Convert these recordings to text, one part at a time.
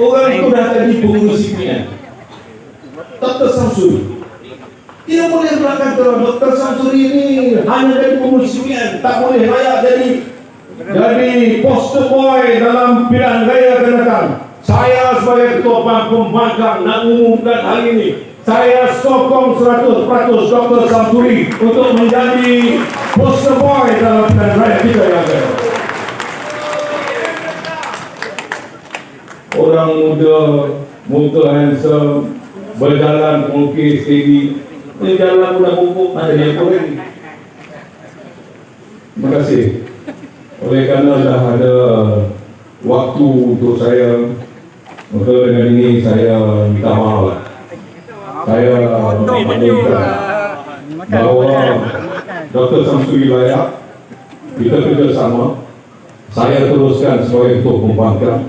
orang itu dah jadi pengurus CPN, Dr. Samsuri. Dia boleh berangkat terang. Dr. Samsuri ini hanya jadi pengurus CPN, tak boleh layak jadi poster boy dalam pilihan raya akan datang. Saya sebagai Ketua Pembangkang nak umumkan hari ini, saya sokong 100% Dr. Samsuri untuk menjadi poster boy dalam pilihan raya kita yang akan datang. Orang muda, muka handsome, berjalan mungkin steady. Ini jalan mudah bubuk, ada dia pun lagi. Terima kasih. Oleh kerana dah ada waktu untuk saya, maka dengan ini saya minta maaf. Saya meminta bahawa Dr. Samsuri layak, kita kerjasama. Saya teruskan sebagai Ketua Pembangkang.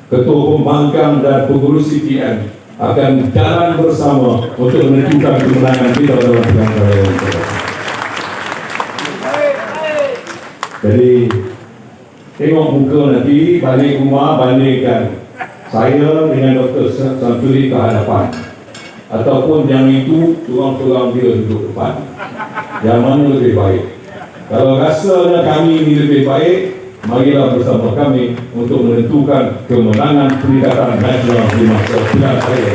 Ketua Pembangkang dan pengurus CPN akan jalan bersama untuk menentukan kemenangan kita dalam pilihan raya. Jadi tengok muka nanti, balik rumah bandingkan saya dengan Dr. Samsuri ke hadapan, ataupun yang itu seorang-seorang dia duduk depan. Yang mana lebih baik? Kalau rasanya kami ini lebih baik, marilah bersama kami untuk menentukan kemenangan Perikatan Nasional di masa pilihan raya.